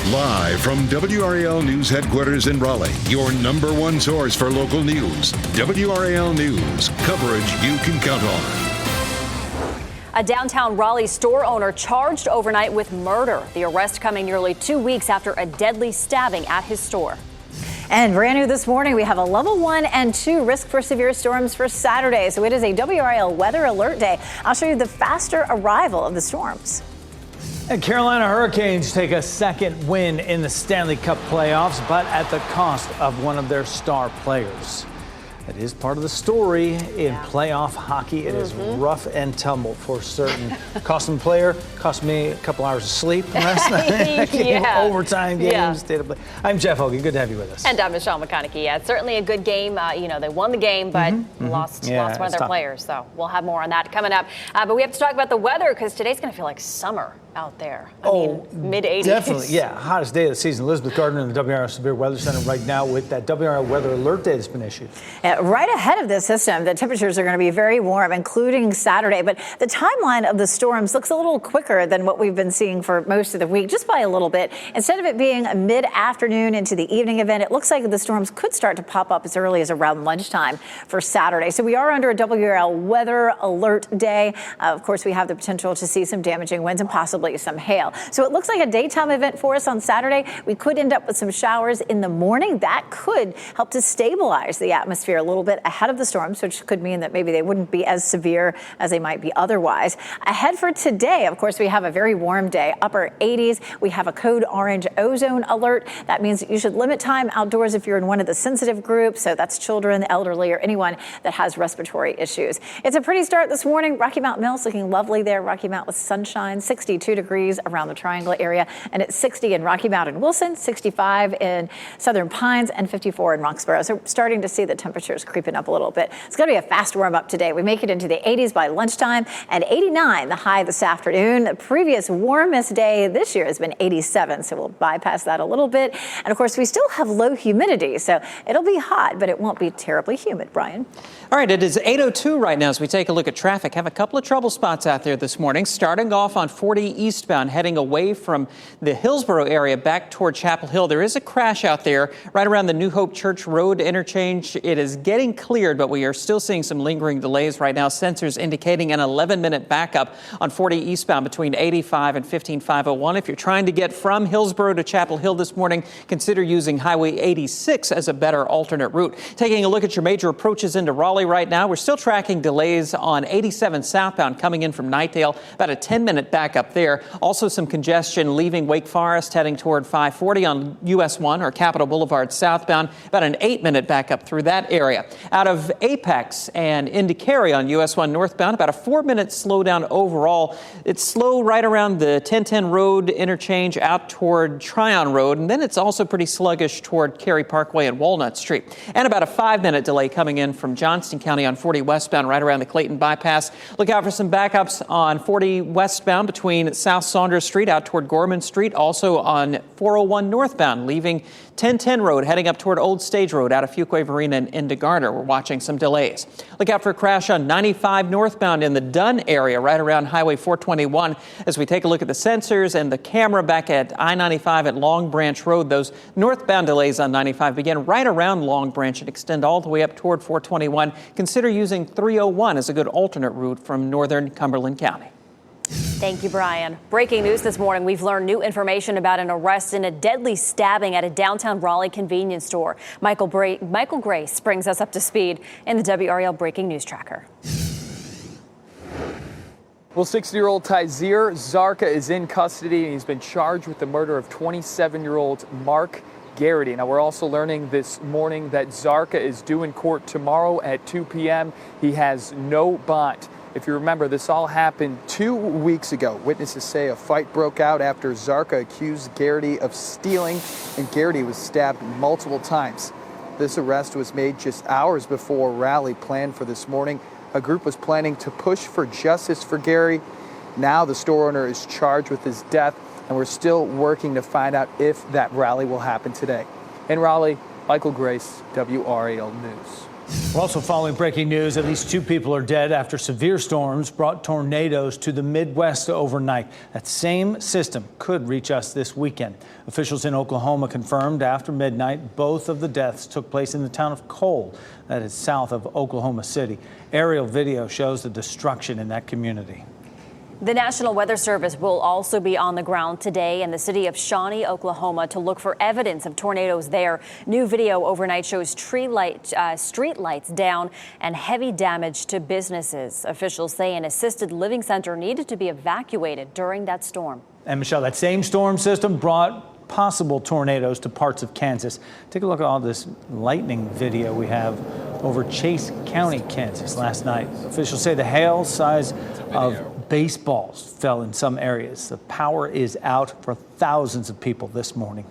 Live from WRAL News headquarters in Raleigh, your number one source for local news. WRAL News, coverage you can count on. A downtown Raleigh store owner charged overnight with murder. The arrest coming nearly 2 weeks after a deadly stabbing at his store. And brand new this morning, we have a level 1 and 2 risk for severe storms for Saturday. So it is a WRAL weather alert day. I'll show you the faster arrival of the storms. And Carolina Hurricanes take a second win in the Stanley Cup playoffs, but at the cost of one of their star players. It is part of the story in playoff hockey. It is rough and tumble for certain. Cost them player, cost me a couple hours of sleep last night. Overtime games, state of play. I'm Jeff Hogan. Good to have you with us. And I'm Michelle McConaughey. Yeah, it's certainly a good game. They won the game, but lost one of their players. So we'll have more on that coming up. But we have to talk about the weather because today's going to feel like summer out there. I mean, mid-80s. Definitely, yeah. Hottest day of the season. Elizabeth Gardner in the WRAL Severe Weather Center right now with that WRAL weather alert day that's been issued. Right ahead of this system, the temperatures are going to be very warm, including Saturday. But the timeline of the storms looks a little quicker than what we've been seeing for most of the week, just by a little bit. Instead of it being a mid-afternoon into the evening event, it looks like the storms could start to pop up as early as around lunchtime for Saturday. So we are under a WRAL weather alert day. Of course, we have the potential to see some damaging winds and possibly some hail. So it looks like a daytime event for us on Saturday. We could end up with some showers in the morning. That could help to stabilize the atmosphere a little bit ahead of the storms, which could mean that maybe they wouldn't be as severe as they might be otherwise. Ahead for today, of course, we have a very warm day, upper 80s. We have a code orange ozone alert. That means you should limit time outdoors if you're in one of the sensitive groups. So that's children, the elderly, or anyone that has respiratory issues. It's a pretty start this morning. Rocky Mount Mills looking lovely there. Rocky Mount with sunshine, 62 degrees around the Triangle area, and it's 60 in Rocky Mount and Wilson, 65 in Southern Pines, and 54 in Roxborough. So we're starting to see the temperatures creeping up a little bit. It's going to be a fast warm up today. We make it into the 80s by lunchtime, and 89 the high this afternoon. The previous warmest day this year has been 87, so we'll bypass that a little bit. And of course, we still have low humidity, so it'll be hot, but it won't be terribly humid. Brian? All right, it is 8:02 right now as we take a look at traffic. Have a couple of trouble spots out there this morning, starting off on 40 eastbound, heading away from the Hillsborough area back toward Chapel Hill. There is a crash out there right around the New Hope Church Road interchange. It is getting cleared, but we are still seeing some lingering delays right now. Sensors indicating an 11-minute backup on 40 eastbound between 85 and 15501. If you're trying to get from Hillsborough to Chapel Hill this morning, consider using Highway 86 as a better alternate route. Taking a look at your major approaches into Raleigh right now, we're still tracking delays on 87 southbound coming in from Knightdale, about a 10-minute backup there. Also some congestion leaving Wake Forest heading toward 540 on US 1 or Capitol Boulevard southbound, about an 8-minute backup through that area. Out of Apex and into Cary on US 1 northbound, about a 4-minute slowdown overall. It's slow right around the 1010 Road interchange out toward Tryon Road, and then it's also pretty sluggish toward Cary Parkway and Walnut Street. And about a 5-minute delay coming in from Johnston County on 40 westbound right around the Clayton bypass. Look out for some backups on 40 westbound between South Saunders Street out toward Gorman Street. Also on 401 northbound leaving 1010 Road heading up toward Old Stage Road out of Fuquay Varina and into Garner. We're watching some delays. Look out for a crash on 95 northbound in the Dunn area right around Highway 421 as we take a look at the sensors and the camera back at I-95 at Long Branch Road. Those northbound delays on 95 begin right around Long Branch and extend all the way up toward 421. Consider using 301 as a good alternate route from northern Cumberland County. Thank you, Brian. Breaking news this morning, we've learned new information about an arrest in a deadly stabbing at a downtown Raleigh convenience store. Michael Grace brings us up to speed in the WRAL Breaking News Tracker. Well, 60-year-old Tyzir Zarka is in custody, and he's been charged with the murder of 27-year-old Mark Garrity. Now, we're also learning this morning that Zarka is due in court tomorrow at 2 p.m. He has no bond. If you remember, this all happened 2 weeks ago. Witnesses say a fight broke out after Zarka accused Garrity of stealing, and Garrity was stabbed multiple times. This arrest was made just hours before a rally planned for this morning. A group was planning to push for justice for Gary. Now the store owner is charged with his death, and we're still working to find out if that rally will happen today. In Raleigh, Michael Grace, WRAL News. We're also following breaking news. At least 2 people are dead after severe storms brought tornadoes to the Midwest overnight. That same system could reach us this weekend. Officials in Oklahoma confirmed after midnight both of the deaths took place in the town of Cole, that is south of Oklahoma City. Aerial video shows the destruction in that community. The National Weather Service will also be on the ground today in the city of Shawnee, Oklahoma, to look for evidence of tornadoes there. New video overnight shows street lights down and heavy damage to businesses. Officials say an assisted living center needed to be evacuated during that storm. And Michelle, that same storm system brought possible tornadoes to parts of Kansas. Take a look at all this lightning video we have over Chase County, Kansas last night. Officials say the hail size of baseballs fell in some areas. The power is out for thousands of people this morning.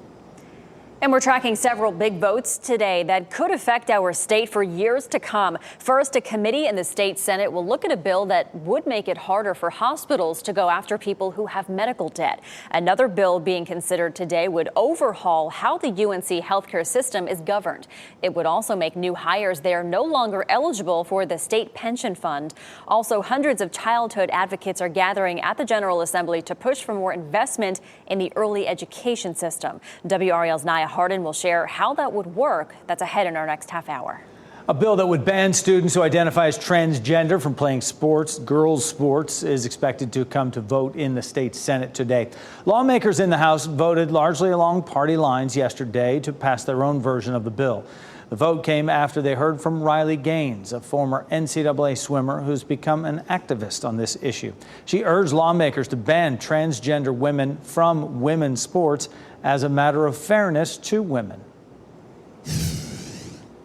And we're tracking several big votes today that could affect our state for years to come. First, a committee in the state Senate will look at a bill that would make it harder for hospitals to go after people who have medical debt. Another bill being considered today would overhaul how the UNC healthcare system is governed. It would also make new hires there no longer eligible for the state pension fund. Also, hundreds of childhood advocates are gathering at the General Assembly to push for more investment in the early education system. WRAL's Naya Hardin will share how that would work. That's ahead in our next half hour. A bill that would ban students who identify as transgender from playing sports, girls' sports, is expected to come to vote in the state Senate today. Lawmakers in the House voted largely along party lines yesterday to pass their own version of the bill. The vote came after they heard from Riley Gaines, a former NCAA swimmer who's become an activist on this issue. She urged lawmakers to ban transgender women from women's sports as a matter of fairness to women.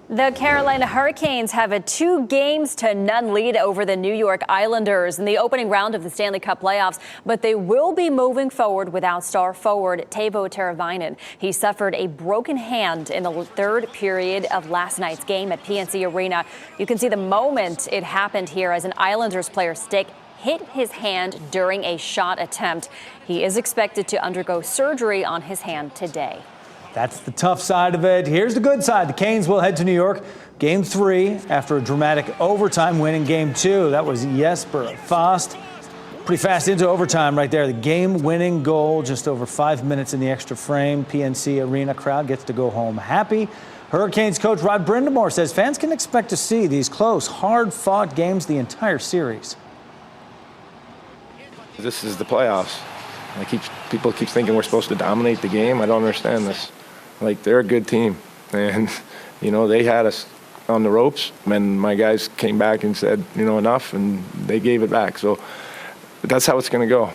The Carolina Hurricanes have a 2-0 lead over the New York Islanders in the opening round of the Stanley Cup playoffs, but they will be moving forward without star forward Teuvo Teravainen. He suffered a broken hand in the third period of last night's game at PNC Arena. You can see the moment it happened here as an Islanders player's stick hit his hand during a shot attempt. He is expected to undergo surgery on his hand today. That's the tough side of it. Here's the good side. The Canes will head to New York. Game 3 after a dramatic overtime win in Game 2. That was Jesper Fast. Pretty fast into overtime right there. The game-winning goal just over 5 minutes in the extra frame. PNC Arena crowd gets to go home happy. Hurricanes coach Rod Brindamore says fans can expect to see these close, hard-fought games the entire series. This is the playoffs. People keep thinking we're supposed to dominate the game. I don't understand this. They're a good team, and they had us on the ropes, and my guys came back and said, enough, and they gave it back. So that's how it's going to go.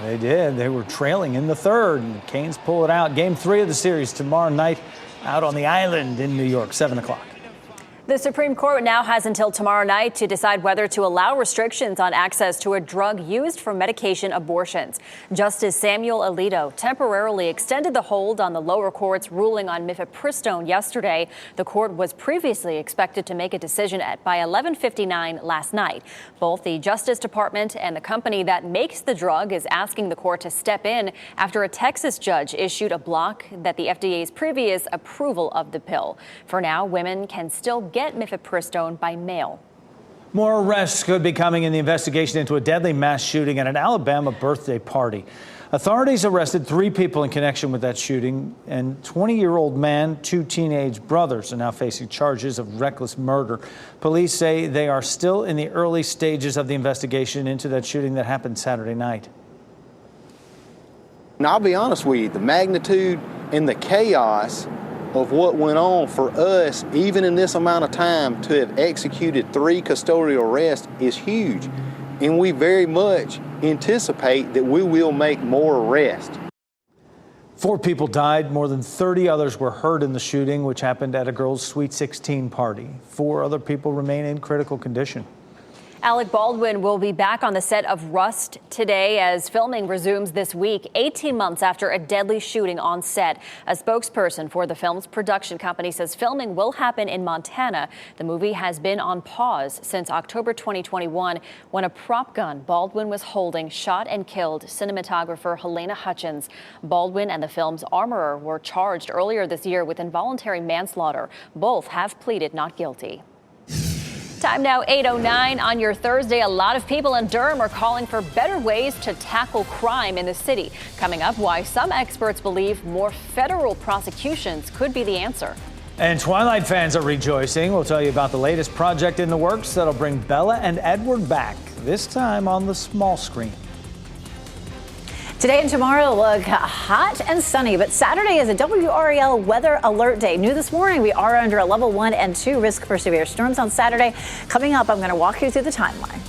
They did. They were trailing in the third, and the Canes pull it out. Game 3 of the series tomorrow night out on the island in New York, 7 o'clock. The Supreme Court now has until tomorrow night to decide whether to allow restrictions on access to a drug used for medication abortions. Justice Samuel Alito temporarily extended the hold on the lower court's ruling on mifepristone yesterday. The court was previously expected to make a decision by 11:59 last night. Both the Justice Department and the company that makes the drug is asking the court to step in after a Texas judge issued a block that the FDA's previous approval of the pill. For now, women can still get mifepristone by mail. More arrests could be coming in the investigation into a deadly mass shooting at an Alabama birthday party. Authorities arrested 3 people in connection with that shooting, and 20-year-old man, 2 teenage brothers are now facing charges of reckless murder. Police say they are still in the early stages of the investigation into that shooting that happened Saturday night. And I'll be honest with you, the magnitude and the chaos of what went on for us, even in this amount of time, to have executed 3 custodial arrests is huge. And we very much anticipate that we will make more arrests. 4 people died. More than 30 others were hurt in the shooting, which happened at a girls' Sweet 16 party. 4 other people remain in critical condition. Alec Baldwin will be back on the set of Rust today as filming resumes this week, 18 months after a deadly shooting on set. A spokesperson for the film's production company says filming will happen in Montana. The movie has been on pause since October 2021 when a prop gun Baldwin was holding shot and killed cinematographer Helena Hutchins. Baldwin and the film's armorer were charged earlier this year with involuntary manslaughter. Both have pleaded not guilty. Time now 8:09 on your Thursday. A lot of people in Durham are calling for better ways to tackle crime in the city. Coming up, why some experts believe more federal prosecutions could be the answer. And Twilight fans are rejoicing. We'll tell you about the latest project in the works that'll bring Bella and Edward back, this time on the small screen. Today and tomorrow look hot and sunny, but Saturday is a WRAL weather alert day. New this morning, we are under a level 1 and 2 risk for severe storms on Saturday. Coming up, I'm going to walk you through the timeline.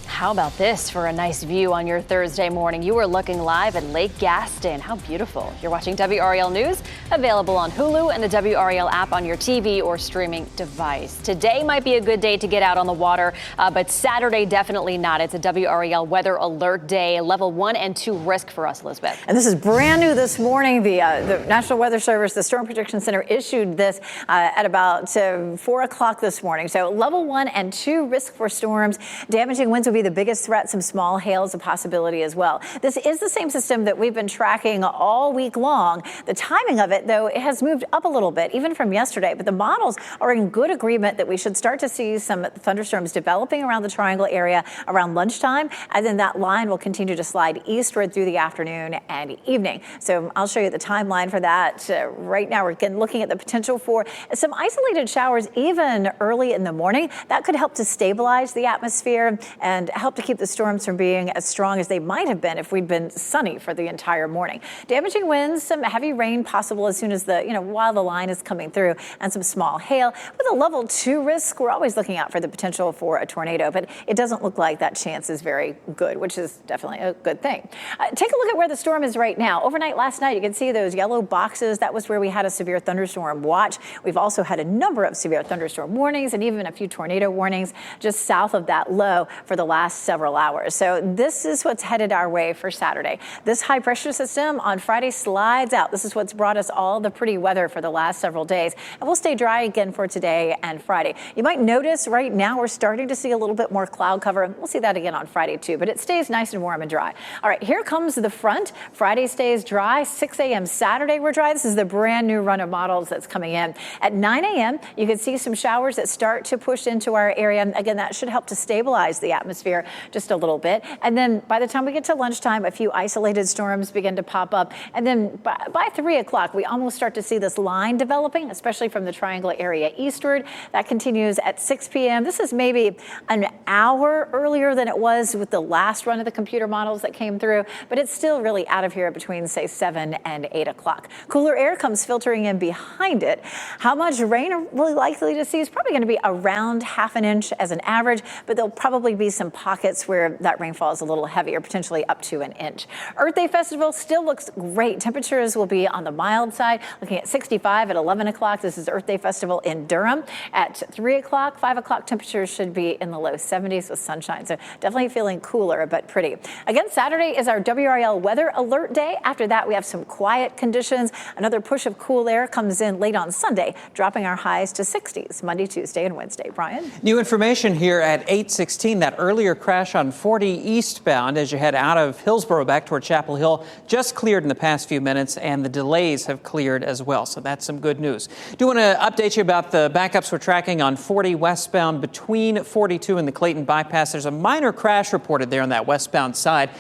How about this for a nice view on your Thursday morning? You are looking live at Lake Gaston. How beautiful. You're watching WRAL News, available on Hulu and the WRAL app on your TV or streaming device. Today might be a good day to get out on the water, but Saturday definitely not. It's a WRAL weather alert day, level 1 and 2 risk for us, Elizabeth. And this is brand new this morning. The National Weather Service, the Storm Prediction Center, issued this at about 4 o'clock this morning. So level 1 and 2 risk for storms. Damaging winds will be the biggest threat. Some small hail is a possibility as well. This is the same system that we've been tracking all week long. The timing of it, though, it has moved up a little bit, even from yesterday. But the models are in good agreement that we should start to see some thunderstorms developing around the Triangle area around lunchtime. And then that line will continue to slide eastward through the afternoon and evening. So I'll show you the timeline for that. Right now, we're again looking at the potential for some isolated showers even early in the morning. That could help to stabilize the atmosphere and help to keep the storms from being as strong as they might have been if we'd been sunny for the entire morning. Damaging winds, some heavy rain possible as soon as while the line is coming through, and some small hail. With a level 2 risk, we're always looking out for the potential for a tornado, but it doesn't look like that chance is very good, which is definitely a good thing. Take a look at where the storm is right now. Overnight last night, you can see those yellow boxes. That was where we had a severe thunderstorm watch. We've also had a number of severe thunderstorm warnings and even a few tornado warnings just south of that low for the last several hours. So this is what's headed our way for Saturday. This high pressure system on Friday slides out. This is what's brought us all the pretty weather for the last several days. And we'll stay dry again for today and Friday. You might notice right now we're starting to see a little bit more cloud cover. We'll see that again on Friday too, but it stays nice and warm and dry. All right, here comes the front. Friday stays dry. 6 a.m. Saturday we're dry. This is the brand new run of models that's coming in. At 9 a.m. you can see some showers that start to push into our area. Again, that should help to stabilize the atmosphere just a little bit. And then by the time we get to lunchtime, a few isolated storms begin to pop up. And then by 3 o'clock, we almost start to see this line developing, especially from the Triangle area eastward. That continues at 6 p.m. This is maybe an hour earlier than it was with the last run of the computer models that came through, but it's still really out of here between, say, 7 and 8 o'clock. Cooler air comes filtering in behind it. How much rain are really likely to see is probably going to be around ½ an inch as an average, but there'll probably be some pockets where that rainfall is a little heavier, potentially up to an inch. Earth Day Festival still looks great. Temperatures will be on the mild side, looking at 65 at 11 o'clock. This is Earth Day Festival in Durham. At 3 o'clock, 5 o'clock, temperatures should be in the low 70s with sunshine. So definitely feeling cooler, but pretty. Again, Saturday is our WRAL weather alert day. After that, we have some quiet conditions. Another push of cool air comes in late on Sunday, dropping our highs to 60s Monday, Tuesday, and Wednesday. Brian? New information here at 8:16. That earlier crash on 40 eastbound as you head out of Hillsborough back toward Chapel Hill just cleared in the past few minutes, and the delays have cleared as well. So that's some good news. Do want to update you about the backups we're tracking on 40 westbound between 42 and the Clayton bypass. There's a minor crash reported there on that westbound side.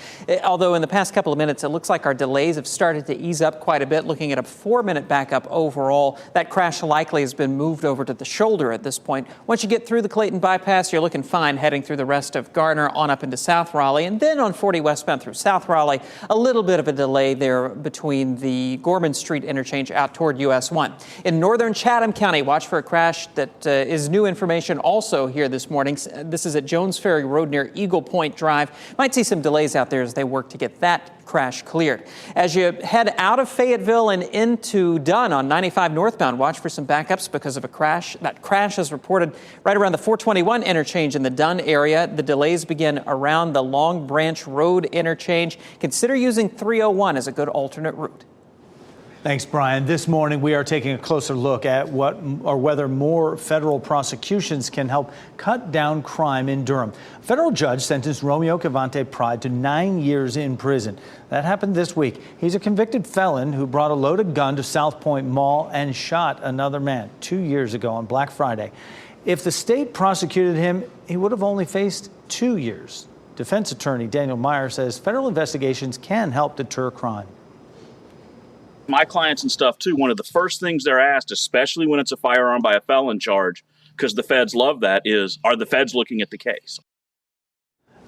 Although in the past couple of minutes, it looks like our delays have started to ease up quite a bit, looking at a 4-minute backup overall. That crash likely has been moved over to the shoulder at this point. Once you get through the Clayton bypass, you're looking fine heading through the rest of Garner on up into South Raleigh. And then on 40 westbound through South Raleigh, a little bit of a delay there between the Gorman Street intersection interchange out toward US 1. In northern Chatham County, watch for a crash that is new information also here this morning. This is at Jones Ferry Road near Eagle Point Drive. Might see some delays out there as they work to get that crash cleared. As you head out of Fayetteville and into Dunn on 95 northbound, watch for some backups because of a crash. That crash is reported right around the 421 interchange in the Dunn area. The delays begin around the Long Branch Road interchange. Consider using 301 as a good alternate route. Thanks, Brian. This morning, we are taking a closer look at what or whether more federal prosecutions can help cut down crime in Durham. A federal judge sentenced Romeo Cavante Pride to 9 years in prison. That happened this week. He's a convicted felon who brought a loaded gun to South Point Mall and shot another man 2 years ago on Black Friday. If the state prosecuted him, he would have only faced 2 years. Defense attorney Daniel Meyer says federal investigations can help deter crime. My clients and stuff, too, one of the first things they're asked, especially when it's a firearm by a felon charge, because the feds love that, is, are the feds looking at the case?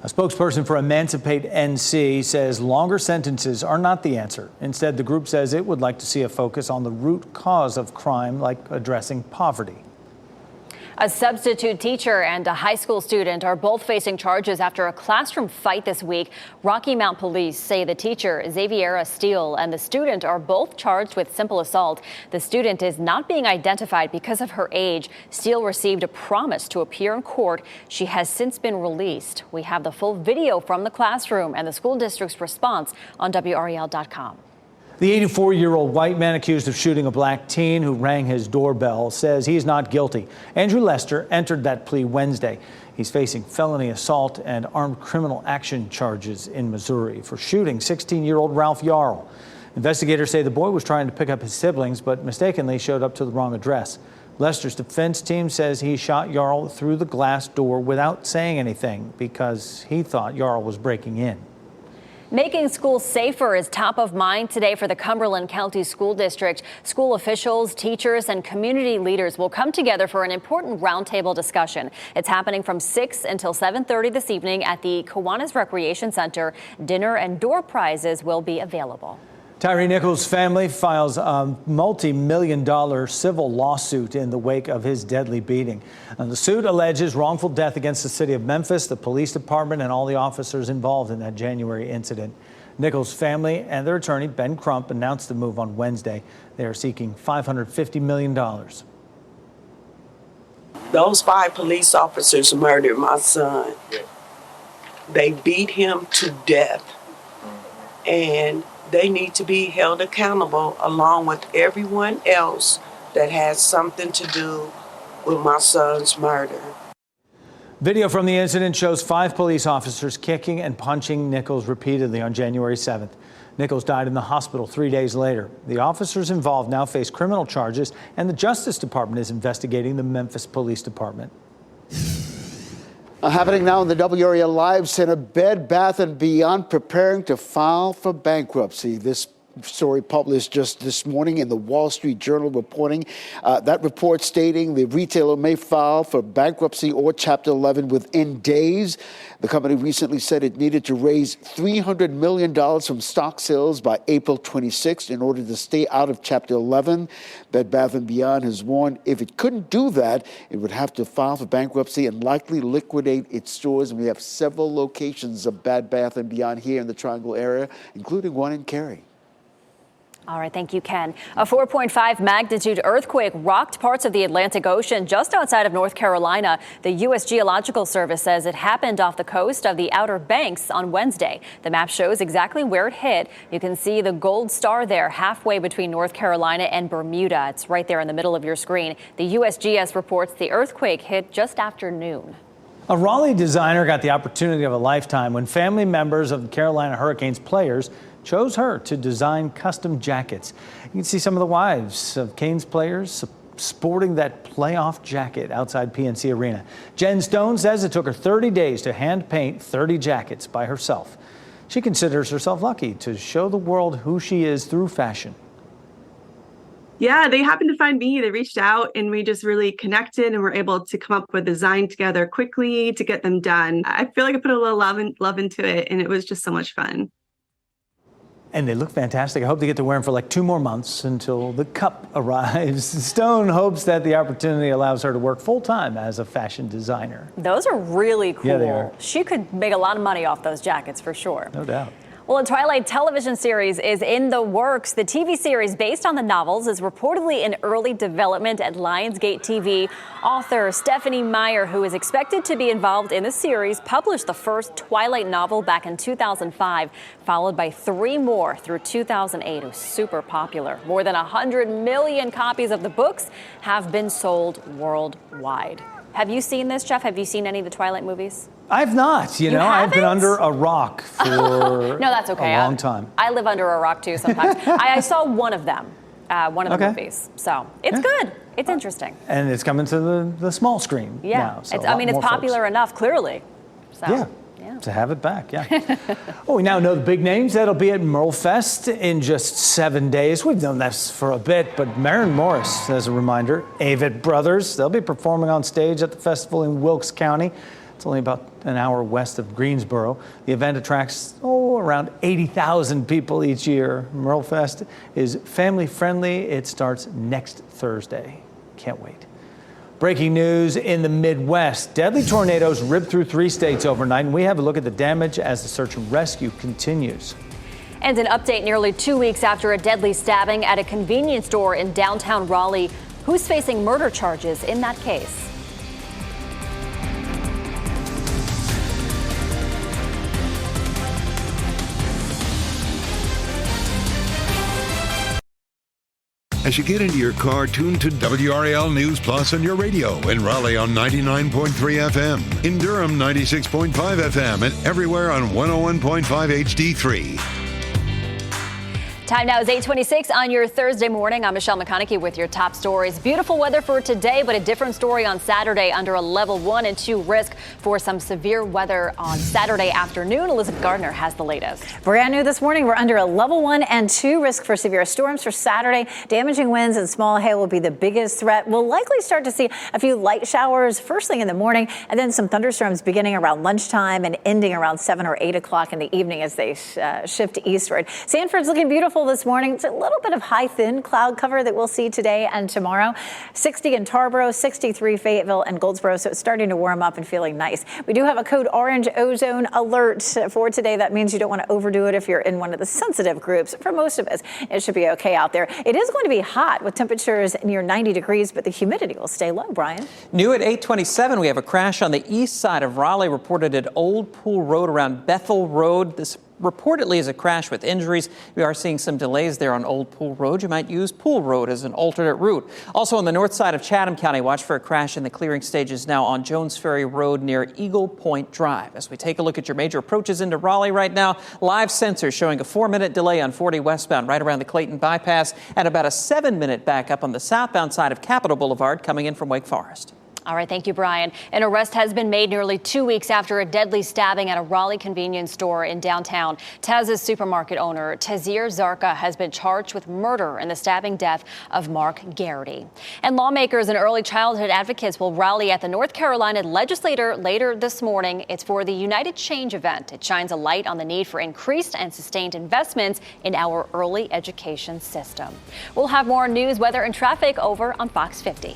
A spokesperson for Emancipate NC says longer sentences are not the answer. Instead, the group says it would like to see a focus on the root cause of crime, like addressing poverty. A substitute teacher and a high school student are both facing charges after a classroom fight this week. Rocky Mount police say the teacher, Xaviera Steele, and the student are both charged with simple assault. The student is not being identified because of her age. Steele received a promise to appear in court. She has since been released. We have the full video from the classroom and the school district's response on WRAL.com. The 84-year-old white man accused of shooting a black teen who rang his doorbell says he's not guilty. Andrew Lester entered that plea Wednesday. He's facing felony assault and armed criminal action charges in Missouri for shooting 16-year-old Ralph Yarl. Investigators say the boy was trying to pick up his siblings, but mistakenly showed up to the wrong address. Lester's defense team says he shot Yarl through the glass door without saying anything because he thought Yarl was breaking in. Making schools safer is top of mind today for the Cumberland County School District. School officials, teachers, and community leaders will come together for an important roundtable discussion. It's happening from 6 until 7:30 this evening at the Kiwanis Recreation Center. Dinner and door prizes will be available. Tyree Nichols' family files a multi-million-dollar civil lawsuit in the wake of his deadly beating. And the suit alleges wrongful death against the city of Memphis, the police department, and all the officers involved in that January incident. Nichols' family and their attorney, Ben Crump, announced the move on Wednesday. They are seeking $550 million. Those 5 police officers murdered my son. They beat him to death. And they need to be held accountable along with everyone else that has something to do with my son's murder. Video from the incident shows 5 police officers kicking and punching Nichols repeatedly on January 7th. Nichols died in the hospital 3 days later. The officers involved now face criminal charges, and the Justice Department is investigating the Memphis Police Department. Happening now in the WRAL Live Center, Bed Bath & Beyond preparing to file for bankruptcy. This story published just this morning in the Wall Street Journal reporting. That report stating the retailer may file for bankruptcy or Chapter 11 within days. The company recently said it needed to raise $300 million from stock sales by April 26th in order to stay out of Chapter 11. Bed Bath & Beyond has warned if it couldn't do that, it would have to file for bankruptcy and likely liquidate its stores. And we have several locations of Bed Bath & Beyond here in the Triangle area, including one in Cary. All right, thank you, Ken. A 4.5 magnitude earthquake rocked parts of the Atlantic Ocean just outside of North Carolina. The U.S. Geological Service says it happened off the coast of the Outer Banks on Wednesday. The map shows exactly where it hit. You can see the gold star there halfway between North Carolina and Bermuda. It's right there in the middle of your screen. The USGS reports the earthquake hit just after noon. A Raleigh designer got the opportunity of a lifetime when family members of the Carolina Hurricanes players chose her to design custom jackets. You can see some of the wives of Canes players sporting that playoff jacket outside PNC Arena. Jen Stone says it took her 30 days to hand paint 30 jackets by herself. She considers herself lucky to show the world who she is through fashion. Yeah, they happened to find me. They reached out and we just really connected and were able to come up with a design together quickly to get them done. I feel like I put a little love into it and it was just so much fun. And they look fantastic. I hope they get to wear them for like 2 more months until the cup arrives. Stone hopes that the opportunity allows her to work full-time as a fashion designer. Those are really cool. Yeah, they are. She could make a lot of money off those jackets for sure. No doubt. Well, a Twilight television series is in the works. The TV series based on the novels is reportedly in early development at Lionsgate TV. Author Stephanie Meyer, who is expected to be involved in the series, published the first Twilight novel back in 2005, followed by 3 more through 2008. It was super popular. More than 100 million copies of the books have been sold worldwide. Have you seen this, Jeff? Have you seen any of the Twilight movies? I've not. You know, I've been under a rock for no, that's okay. a long time. I live under a rock too sometimes. I saw one of them, one of the movies. So it's good. It's interesting. And it's coming to the small screen now. So it's popular enough, clearly. So. To have it back, Well, we now know the big names that'll be at Merle Fest in just 7 days. We've known this for a bit, but Maren Morris, as a reminder, Avett Brothers, they'll be performing on stage at the festival in Wilkes County. It's only about an hour west of Greensboro. The event attracts around 80,000 people each year. Merle Fest is family friendly. It starts next Thursday. Can't wait. Breaking news in the Midwest. Deadly tornadoes ripped through 3 states overnight, and we have a look at the damage as the search and rescue continues. And an update nearly 2 weeks after a deadly stabbing at a convenience store in downtown Raleigh. Who's facing murder charges in that case? As you get into your car, tune to WRAL News Plus on your radio. In Raleigh on 99.3 FM. In Durham, 96.5 FM. And everywhere on 101.5 HD3. Time now is 8:26 on your Thursday morning. I'm Michelle McConaughey with your top stories. Beautiful weather for today, but a different story on Saturday under a level 1 and 2 risk for some severe weather on Saturday afternoon. Elizabeth Gardner has the latest. Brand new this morning, we're under a level 1 and 2 risk for severe storms for Saturday. Damaging winds and small hail will be the biggest threat. We'll likely start to see a few light showers first thing in the morning, and then some thunderstorms beginning around lunchtime and ending around 7 or 8 o'clock in the evening as they shift eastward. Sanford's looking beautiful this morning. It's a little bit of high thin cloud cover that we'll see today and tomorrow. 60 in Tarboro, 63 Fayetteville and Goldsboro, so it's starting to warm up and feeling nice. We do have a code orange ozone alert for today. That means you don't want to overdo it if you're in one of the sensitive groups. For most of us, it should be okay out there. It is going to be hot with temperatures near 90 degrees, but the humidity will stay low, Brian. New at 8:27, we have a crash on the east side of Raleigh reported at Old Pool Road around Bethel Road. This reportedly is a crash with injuries. We are seeing some delays there on Old Pool Road. You might use Pool Road as an alternate route. Also on the north side of Chatham County, watch for a crash in the clearing stages now on Jones Ferry Road near Eagle Point Drive. As we take a look at your major approaches into Raleigh right now, live sensors showing a 4-minute delay on 40 westbound right around the Clayton bypass and about a 7-minute backup on the southbound side of Capitol Boulevard coming in from Wake Forest. All right, thank you, Brian. An arrest has been made nearly 2 weeks after a deadly stabbing at a Raleigh convenience store in downtown. Taz's supermarket owner, Tazir Zarka, has been charged with murder in the stabbing death of Mark Garrity. And lawmakers and early childhood advocates will rally at the North Carolina legislature later this morning. It's for the United Change event. It shines a light on the need for increased and sustained investments in our early education system. We'll have more news, weather, and traffic over on Fox 50.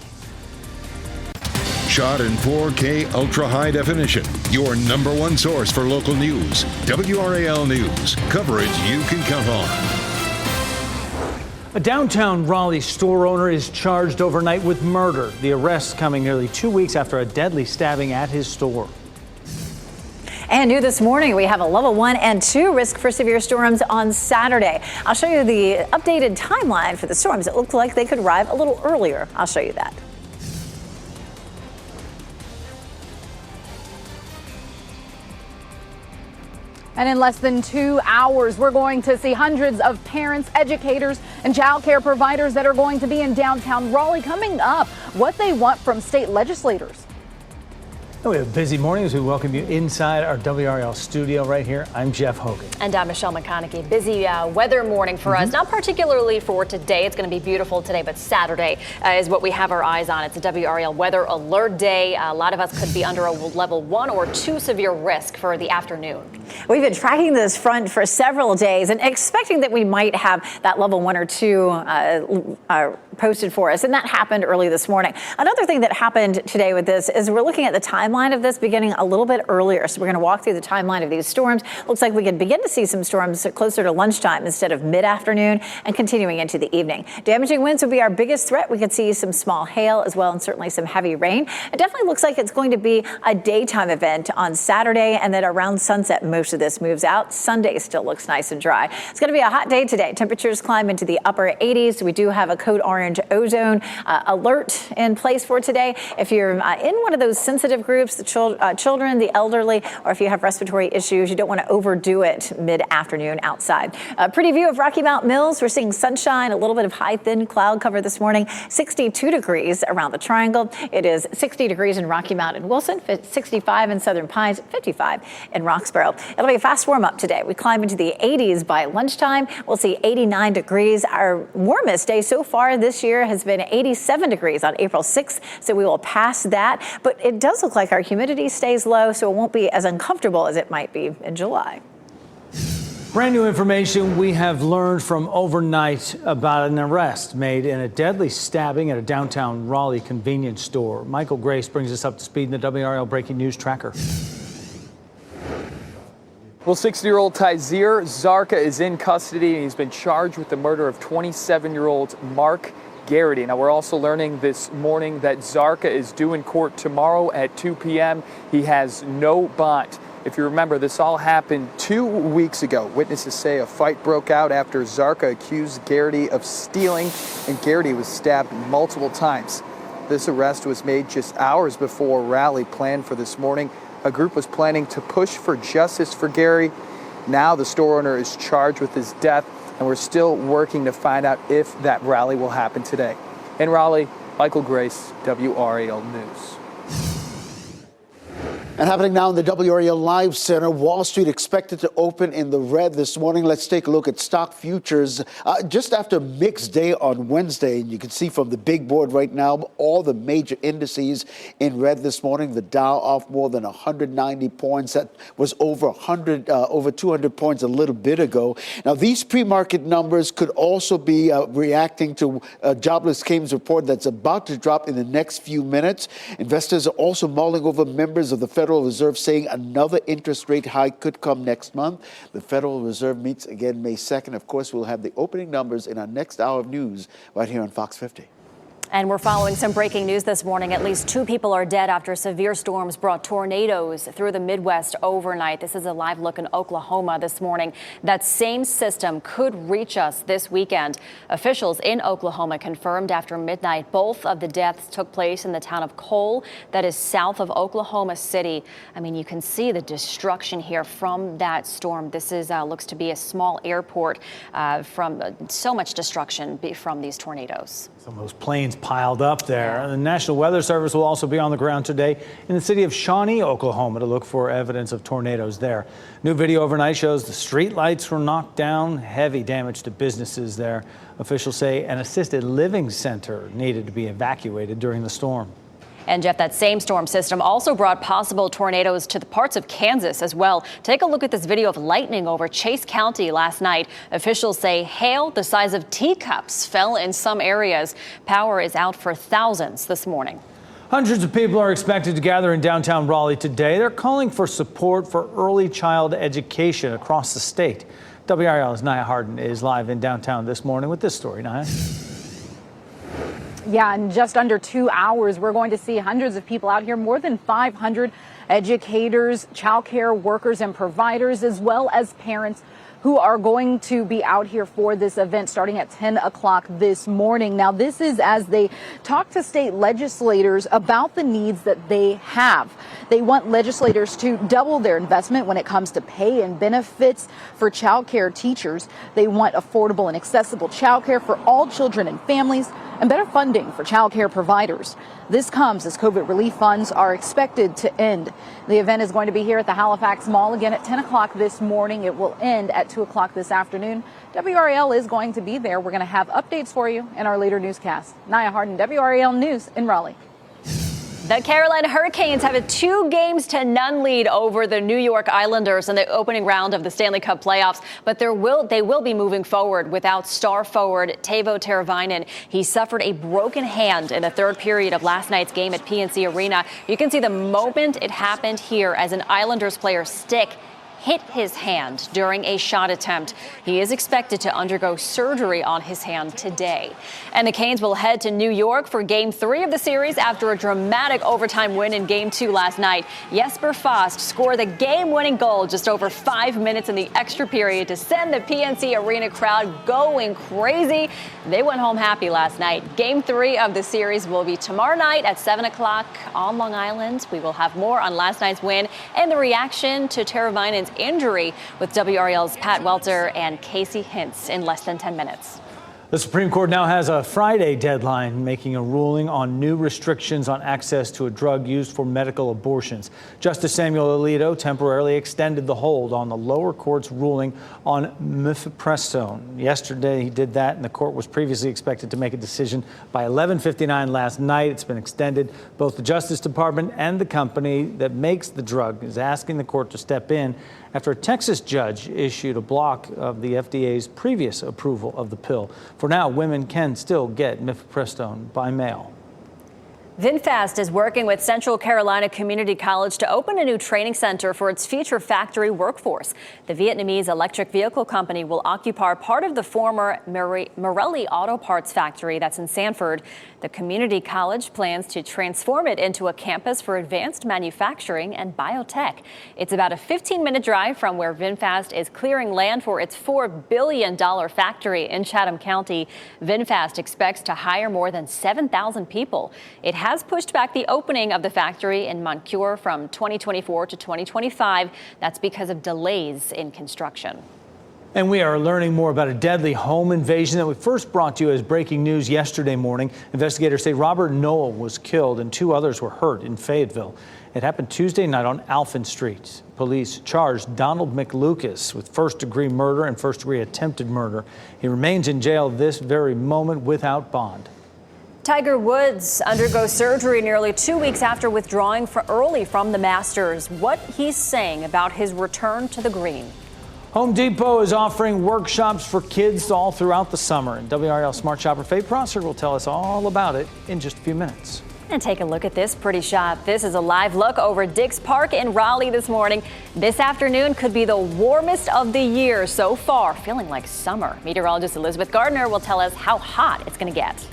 Shot in 4K ultra high definition. Your number 1 source for local news. WRAL News. Coverage you can count on. A downtown Raleigh store owner is charged overnight with murder. The arrest coming nearly 2 weeks after a deadly stabbing at his store. And new this morning, we have a level 1 and 2 risk for severe storms on Saturday. I'll show you the updated timeline for the storms. It looked like they could arrive a little earlier. I'll show you that. And in less than 2 hours, we're going to see hundreds of parents, educators, and child care providers that are going to be in downtown Raleigh. Coming up, what they want from state legislators. We have a busy morning as we welcome you inside our WRAL studio right here. I'm Jeff Hogan. And I'm Michelle McConaughey. Busy weather morning for us, not particularly for today. It's going to be beautiful today, but Saturday is what we have our eyes on. It's a WRAL weather alert day. A lot of us could be under a level 1 or 2 severe risk for the afternoon. We've been tracking this front for several days and expecting that we might have that level 1 or 2 posted for us, and that happened early this morning. Another thing that happened today with this is we're looking at the timeline of this beginning a little bit earlier. So we're going to walk through the timeline of these storms. Looks like we could begin to see some storms closer to lunchtime instead of mid-afternoon and continuing into the evening. Damaging winds would be our biggest threat. We could see some small hail as well and certainly some heavy rain. It definitely looks like it's going to be a daytime event on Saturday, and then around sunset most of this moves out. Sunday still looks nice and dry. It's going to be a hot day today. Temperatures climb into the upper 80s. We do have a code orange ozone alert in place for today. If you're in one of those sensitive groups, the children, the elderly, or if you have respiratory issues, you don't want to overdo it mid-afternoon outside. A pretty view of Rocky Mount Mills. We're seeing sunshine, a little bit of high thin cloud cover this morning. 62 degrees around the Triangle. It is 60 degrees in Rocky Mount and Wilson, 65 in Southern Pines, 55 in Roxborough. It'll be a fast warm up today. We climb into the 80s by lunchtime. We'll see 89 degrees. Our warmest day so far this year has been 87 degrees on April 6th, so we will pass that. But it does look like our humidity stays low, so it won't be as uncomfortable as it might be in July. Brand new information we have learned from overnight about an arrest made in a deadly stabbing at a downtown Raleigh convenience store. Michael Grace brings us up to speed in the WRAL Breaking News Tracker. Well, 60-year-old Tyzir Zarka is in custody, and he's been charged with the murder of 27-year-old Mark Garrity. Now, we're also learning this morning that Zarka is due in court tomorrow at 2 p.m. He has no bond. If you remember, this all happened 2 weeks ago. Witnesses say a fight broke out after Zarka accused Garrity of stealing, and Garrity was stabbed multiple times. This arrest was made just hours before a rally planned for this morning. A group was planning to push for justice for Gary. Now the store owner is charged with his death, and we're still working to find out if that rally will happen today. In Raleigh, Michael Grace, WRAL News. And happening now in the WRAL Live Center, Wall Street expected to open in the red this morning. Let's take a look at stock futures. Just after a mixed day on Wednesday, and you can see from the big board right now, all the major indices in red this morning. The Dow off more than 190 points. That was over 200 points a little bit ago. Now, these pre-market numbers could also be reacting to a jobless claims report that's about to drop in the next few minutes. Investors are also mulling over members of the Federal Reserve saying another interest rate hike could come next month. The Federal Reserve meets again May 2nd. Of course, we'll have the opening numbers in our next hour of news right here on Fox 50. And we're following some breaking news this morning. At least 2 people are dead after severe storms brought tornadoes through the Midwest overnight. This is a live look in Oklahoma this morning. That same system could reach us this weekend. Officials in Oklahoma confirmed after midnight both of the deaths took place in the town of Cole, that is south of Oklahoma City. I mean, you can see the destruction here from that storm. This is looks to be a small airport from so much destruction from these tornadoes. Some of those planes piled up there. The National Weather Service will also be on the ground today in the city of Shawnee, Oklahoma, to look for evidence of tornadoes there. New video overnight shows the street lights were knocked down, heavy damage to businesses there. Officials say an assisted living center needed to be evacuated during the storm. And Jeff, that same storm system also brought possible tornadoes to the parts of Kansas as well. Take a look at this video of lightning over Chase County last night. Officials say hail the size of teacups fell in some areas. Power is out for thousands this morning. Hundreds of people are expected to gather in downtown Raleigh today. They're calling for support for early child education across the state. WRAL's Nia Harden is live in downtown this morning with this story. Nia. Yeah, in just under 2 hours, we're going to see hundreds of people out here, more than 500 educators, childcare workers and providers, as well as parents who are going to be out here for this event starting at 10 o'clock this morning. Now, this is as they talk to state legislators about the needs that they have. They want legislators to double their investment when it comes to pay and benefits for child care teachers. They want affordable and accessible child care for all children and families, and better funding for child care providers. This comes as COVID relief funds are expected to end. The event is going to be here at the Halifax Mall again at 10 o'clock this morning. It will end at 2 o'clock this afternoon. WRAL is going to be there. We're going to have updates for you in our later newscast. Nia Harden, WRAL News in Raleigh. The Carolina Hurricanes have a 2-0 lead over the New York Islanders in the opening round of the Stanley Cup playoffs, but they will be moving forward without star forward Teuvo Teravainen. He suffered a broken hand in the third period of last night's game at PNC Arena. You can see the moment it happened here as an Islanders player's stick hit his hand during a shot attempt. He is expected to undergo surgery on his hand today. And the Canes will head to New York for Game 3 of the series after a dramatic overtime win in Game 2 last night. Jesper Fast scored the game-winning goal just over 5 minutes in the extra period to send the PNC Arena crowd going crazy. They went home happy last night. Game 3 of the series will be tomorrow night at 7 o'clock on Long Island. We will have more on last night's win and the reaction to Teravainen's injury with WRAL's Pat Welter and Casey Hintz in less than 10 minutes. The Supreme Court now has a Friday deadline, making a ruling on new restrictions on access to a drug used for medical abortions. Justice Samuel Alito temporarily extended the hold on the lower court's ruling on mifepristone. Yesterday he did that, and the court was previously expected to make a decision by 11:59 last night. It's been extended. Both the Justice Department and the company that makes the drug is asking the court to step in after a Texas judge issued a block of the FDA's previous approval of the pill. For now, women can still get mifepristone by mail. VinFast is working with Central Carolina Community College to open a new training center for its future factory workforce. The Vietnamese electric vehicle company will occupy part of the former Morelli Auto Parts factory that's in Sanford. The community college plans to transform it into a campus for advanced manufacturing and biotech. It's about a 15-minute drive from where VinFast is clearing land for its $4 billion factory in Chatham County. VinFast expects to hire more than 7,000 people. It has pushed back the opening of the factory in Moncure from 2024 to 2025. That's because of delays in construction. And we are learning more about a deadly home invasion that we first brought to you as breaking news yesterday morning. Investigators say Robert Noel was killed and 2 others were hurt in Fayetteville. It happened Tuesday night on Alphen Street. Police charged Donald McLucas with first-degree murder and first-degree attempted murder. He remains in jail this very moment without bond. Tiger Woods undergoes surgery nearly 2 weeks after withdrawing early from the Masters. What he's saying about his return to the green. Home Depot is offering workshops for kids all throughout the summer. And WRAL Smart Shopper Faye Prosser will tell us all about it in just a few minutes. And take a look at this pretty shot. This is a live look over Dix Park in Raleigh this morning. This afternoon could be the warmest of the year so far, feeling like summer. Meteorologist Elizabeth Gardner will tell us how hot it's going to get.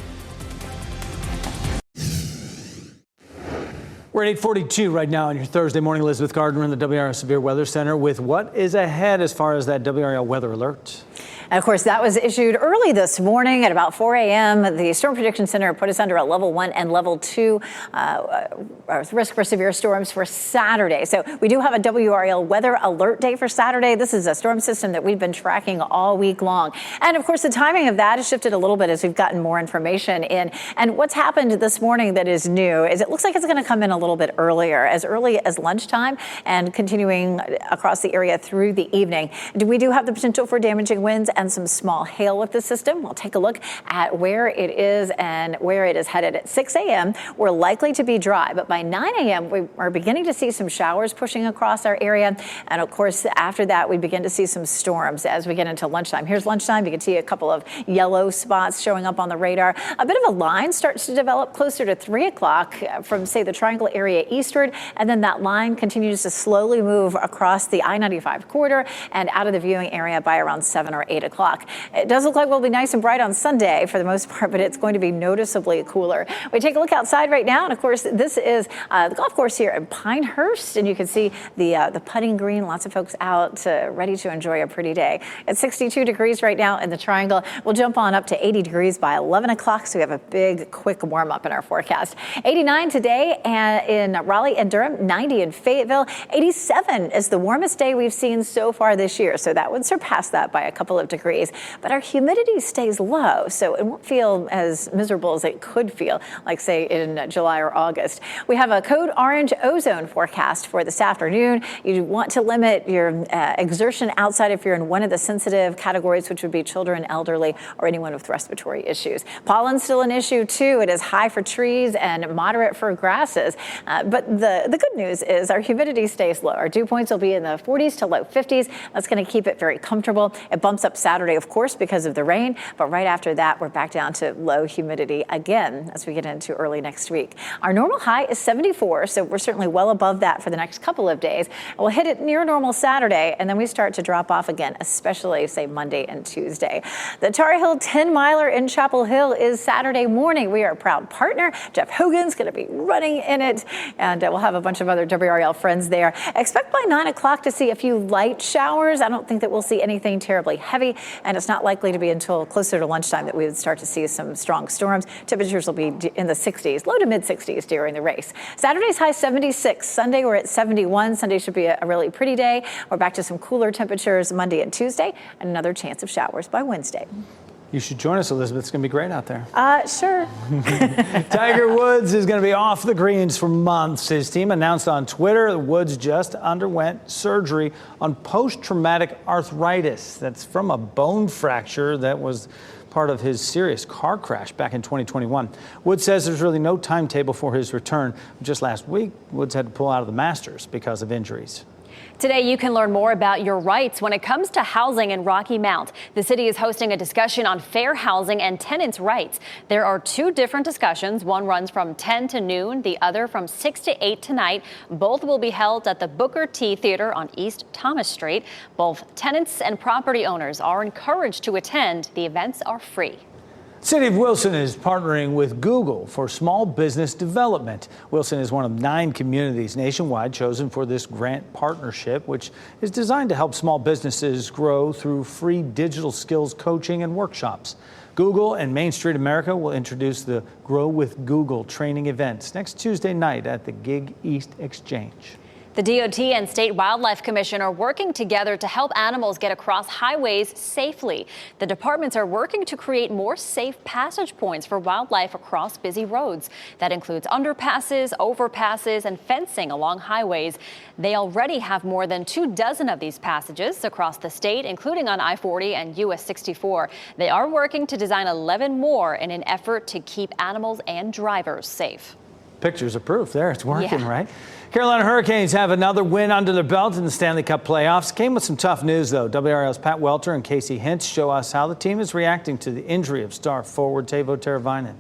We're at 8:42 right now on your Thursday morning. Elizabeth Gardner in the WRAL Severe Weather Center with what is ahead as far as that WRAL weather alert. And of course, that was issued early this morning at about 4 a.m. The Storm Prediction Center put us under a level 1 and level 2 risk for severe storms for Saturday. So we do have a WRAL weather alert day for Saturday. This is a storm system that we've been tracking all week long. And of course, the timing of that has shifted a little bit as we've gotten more information in. And what's happened this morning that is new is it looks like it's going to come in a little bit earlier, as early as lunchtime and continuing across the area through the evening. We do have the potential for damaging winds and some small hail with the system. We'll take a look at where it is and where it is headed. At 6 a.m., we're likely to be dry, but by 9 a.m., we are beginning to see some showers pushing across our area. And of course, after that, we begin to see some storms as we get into lunchtime. Here's lunchtime. You can see a couple of yellow spots showing up on the radar. A bit of a line starts to develop closer to 3 o'clock from, say, the Triangle area eastward, and then that line continues to slowly move across the I-95 corridor and out of the viewing area by around 7 or 8 o'clock. It does look like we'll be nice and bright on Sunday for the most part, but it's going to be noticeably cooler. We take a look outside right now, and of course, this is the golf course here in Pinehurst, and you can see the putting green. Lots of folks out ready to enjoy a pretty day. It's 62 degrees right now in the Triangle. We'll jump on up to 80 degrees by 11 o'clock, so we have a big, quick warm up in our forecast. 89 today in Raleigh and Durham, 90 in Fayetteville. 87 is the warmest day we've seen so far this year, so that would surpass that by a couple of degrees. But our humidity stays low, so it won't feel as miserable as it could feel, like, say, in July or August. We have a code orange ozone forecast for this afternoon. You want to limit your exertion outside if you're in one of the sensitive categories, which would be children, elderly, or anyone with respiratory issues. Pollen's still an issue too. It is high for trees and moderate for grasses. But the good news is our humidity stays low. Our dew points will be in the 40s to low 50s. That's going to keep it very comfortable. It bumps up Saturday, of course, because of the rain. But right after that, we're back down to low humidity again as we get into early next week. Our normal high is 74, so we're certainly well above that for the next couple of days. We'll hit it near normal Saturday, and then we start to drop off again, especially, say, Monday and Tuesday. The Tar Heel 10-miler in Chapel Hill is Saturday morning. We are a proud partner. Jeff Hogan's going to be running in it, and we'll have a bunch of other WRAL friends there. Expect by 9 o'clock to see a few light showers. I don't think that we'll see anything terribly heavy, and it's not likely to be until closer to lunchtime that we would start to see some strong storms. Temperatures will be in the 60s, low to mid 60s during the race. Saturday's high 76. Sunday we're at 71. Sunday should be a really pretty day. We're back to some cooler temperatures Monday and Tuesday, and another chance of showers by Wednesday. You should join us, Elizabeth. It's going to be great out there. Sure. Tiger Woods is going to be off the greens for months. His team announced on Twitter that Woods just underwent surgery on post-traumatic arthritis. That's from a bone fracture that was part of his serious car crash back in 2021. Woods says there's really no timetable for his return. Just last week, Woods had to pull out of the Masters because of injuries. Today, you can learn more about your rights when it comes to housing in Rocky Mount. The city is hosting a discussion on fair housing and tenants' rights. There are two different discussions. One runs from 10 to noon, the other from 6 to 8 tonight. Both will be held at the Booker T Theater on East Thomas Street. Both tenants and property owners are encouraged to attend. The events are free. City of Wilson is partnering with Google for small business development. Wilson is one of 9 communities nationwide chosen for this grant partnership, which is designed to help small businesses grow through free digital skills coaching and workshops. Google and Main Street America will introduce the Grow with Google training events next Tuesday night at the Gig East Exchange. The DOT and State Wildlife Commission are working together to help animals get across highways safely. The departments are working to create more safe passage points for wildlife across busy roads. That includes underpasses, overpasses, and fencing along highways. They already have more than 24 of these passages across the state, including on I-40 and US 64. They are working to design 11 more in an effort to keep animals and drivers safe. Pictures are proof there. It's working, right? Carolina Hurricanes have another win under their belt in the Stanley Cup playoffs. Came with some tough news, though. WRAL's Pat Welter and Casey Hintz show us how the team is reacting to the injury of star forward Teuvo Teravainen.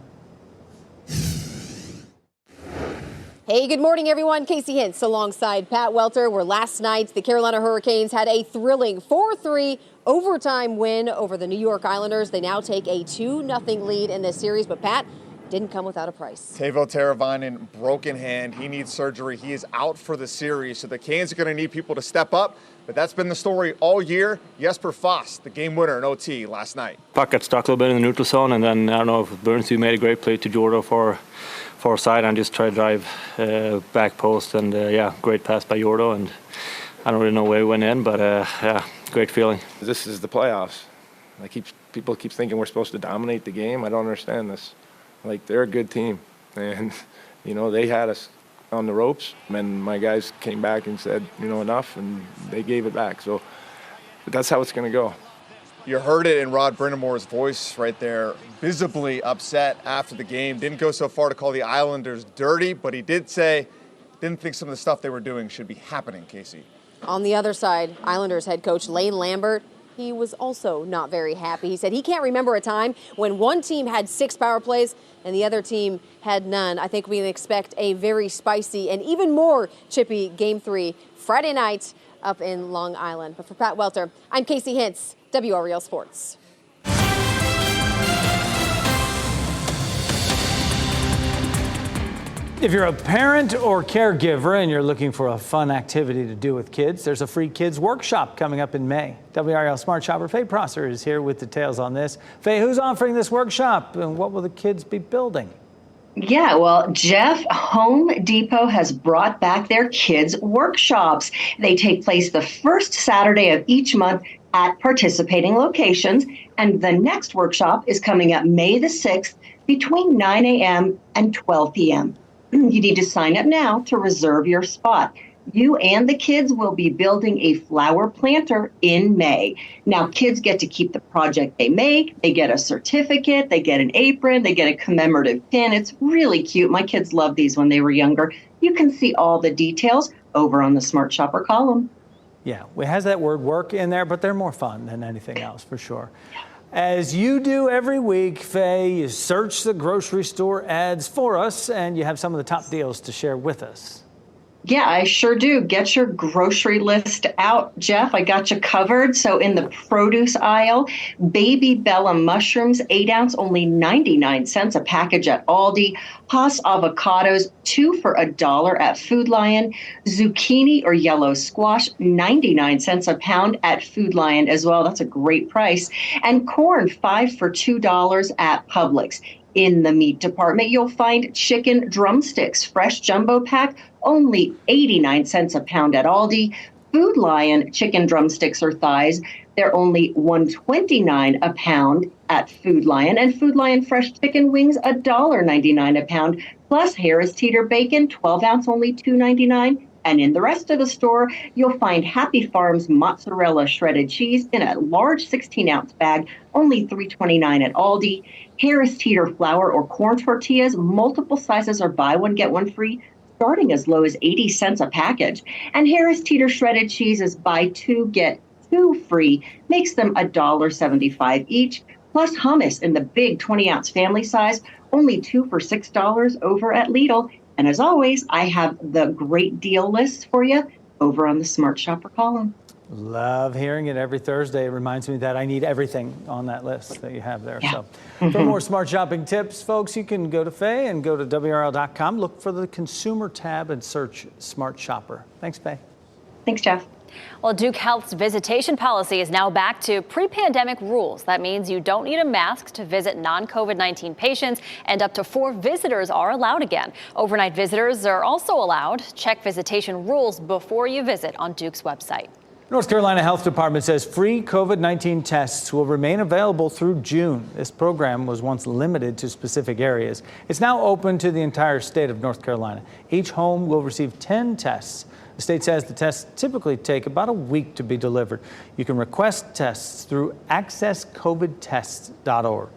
Hey, good morning, everyone. Casey Hintz alongside Pat Welter, where last night the Carolina Hurricanes had a thrilling 4-3 overtime win over the New York Islanders. They now take a 2-0 lead in this series, but Pat, didn't come without a price. Teuvo Teravainen, broken hand. He needs surgery. He is out for the series. So the Canes are going to need people to step up. But that's been the story all year. Jesper Fast, the game winner in OT last night. Puck got stuck a little bit in the neutral zone, and then I don't know if Burns, who made a great play to Jordo for side and just tried to drive back post. And great pass by Jordo. And I don't really know where he went in, but great feeling. This is the playoffs. People keep thinking we're supposed to dominate the game. I don't understand this. They're a good team, and, they had us on the ropes, and my guys came back and said, enough, and they gave it back. So that's how it's going to go. You heard it in Rod Brind'Amour's voice right there, visibly upset after the game. Didn't go so far to call the Islanders dirty, but he did say, didn't think some of the stuff they were doing should be happening, Casey. On the other side, Islanders head coach Lane Lambert, he was also not very happy. He said he can't remember a time when one team had 6 power plays and the other team had none. I think we can expect a very spicy and even more chippy Game 3 Friday night up in Long Island. But for Pat Welter, I'm Casey Hintz, WRAL Sports. If you're a parent or caregiver and you're looking for a fun activity to do with kids, there's a free kids workshop coming up in May. WRAL Smart Shopper Faye Prosser is here with details on this. Faye, who's offering this workshop and what will the kids be building? Yeah, well, Jeff, Home Depot has brought back their kids' workshops. They take place the first Saturday of each month at participating locations, and the next workshop is coming up May the 6th between 9 a.m. and 12 p.m. You need to sign up now to reserve your spot. You and the kids will be building a flower planter in May. Now, kids get to keep the project they make. They get a certificate, they get an apron, they get a commemorative pin. It's really cute. My kids loved these when they were younger. You can see all the details over on the Smart Shopper column. Yeah, it has that word work in there, but they're more fun than anything else, for sure. As you do every week, Faye, you search the grocery store ads for us, and you have some of the top deals to share with us. Yeah, I sure do. Get your grocery list out, Jeff. I got you covered. So in the produce aisle, Baby Bella mushrooms, 8 ounce, only 99 cents a package at Aldi. Hass avocados, 2 for $1 at Food Lion. Zucchini or yellow squash, 99 cents a pound at Food Lion as well. That's a great price. And corn, 5 for $2 at Publix. In the meat department, you'll find chicken drumsticks, fresh jumbo pack, only 89 cents a pound at Aldi. Food Lion chicken drumsticks or thighs, they're only $1.29 a pound at Food Lion. And Food Lion fresh chicken wings, $1.99 a pound. Plus Harris Teeter bacon, 12 ounce, only $2.99. And in the rest of the store, you'll find Happy Farms mozzarella shredded cheese in a large 16-ounce bag, only $3.29 at Aldi. Harris Teeter flour or corn tortillas, multiple sizes are buy one, get one free, starting as low as 80 cents a package. And Harris Teeter shredded cheese is buy 2, get 2 free, makes them $1.75 each. Plus hummus in the big 20-ounce family size, only 2 for $6 over at Lidl. And as always, I have the great deal lists for you over on the Smart Shopper column. Love hearing it every Thursday. It reminds me that I need everything on that list that you have there. Yeah. So for more smart shopping tips, folks, you can go to Faye and go to WRAL.com, look for the consumer tab and search Smart Shopper. Thanks, Faye. Thanks, Jeff. Well, Duke Health's visitation policy is now back to pre-pandemic rules. That means you don't need a mask to visit non-COVID-19 patients, and up to 4 visitors are allowed again. Overnight visitors are also allowed. Check visitation rules before you visit on Duke's website. North Carolina Health Department says free COVID-19 tests will remain available through June. This program was once limited to specific areas. It's now open to the entire state of North Carolina. Each home will receive 10 tests. The state says the tests typically take about a week to be delivered. You can request tests through accesscovidtests.org.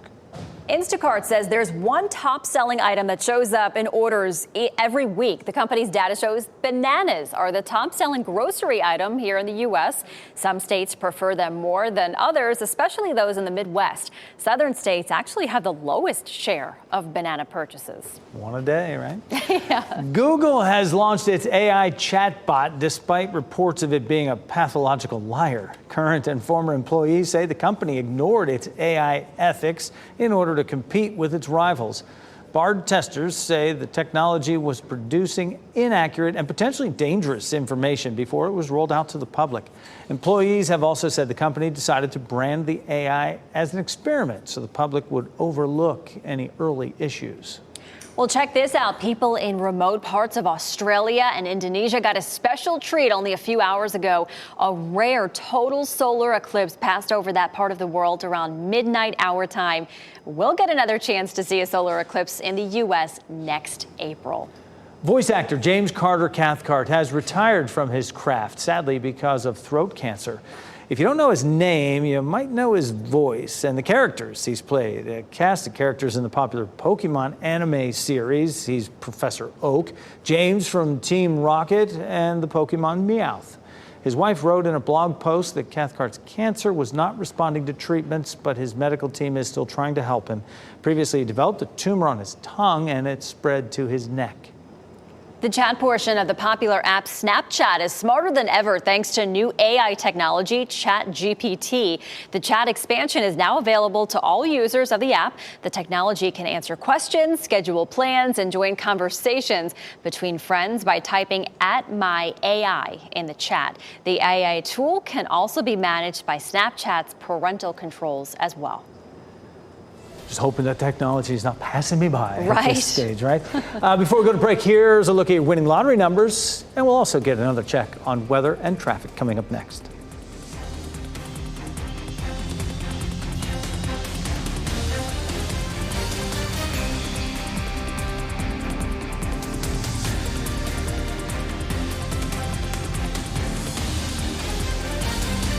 Instacart says there's one top-selling item that shows up in orders every week. The company's data shows bananas are the top-selling grocery item here in the U.S. Some states prefer them more than others, especially those in the Midwest. Southern states actually have the lowest share of banana purchases. One a day, right? Yeah. Google has launched its AI chatbot despite reports of it being a pathological liar. Current and former employees say the company ignored its AI ethics in order to compete with its rivals. Bard testers say the technology was producing inaccurate and potentially dangerous information before it was rolled out to the public. Employees have also said the company decided to brand the AI as an experiment so the public would overlook any early issues. Well, check this out. People in remote parts of Australia and Indonesia got a special treat only a few hours ago. A rare total solar eclipse passed over that part of the world around midnight our time. We'll get another chance to see a solar eclipse in the U.S. next April. Voice actor James Carter Cathcart has retired from his craft, sadly because of throat cancer. If you don't know his name, you might know his voice and the characters he's played. A cast of characters in the popular Pokemon anime series. He's Professor Oak, James from Team Rocket, and the Pokemon Meowth. His wife wrote in a blog post that Cathcart's cancer was not responding to treatments, but his medical team is still trying to help him. Previously, he developed a tumor on his tongue, and it spread to his neck. The chat portion of the popular app Snapchat is smarter than ever thanks to new AI technology, ChatGPT. The chat expansion is now available to all users of the app. The technology can answer questions, schedule plans, and join conversations between friends by typing @myAI in the chat. The AI tool can also be managed by Snapchat's parental controls as well. Just hoping that technology is not passing me by at Right. this stage, right? Before we go to break, here's a look at your winning lottery numbers, and we'll also get another check on weather and traffic coming up next.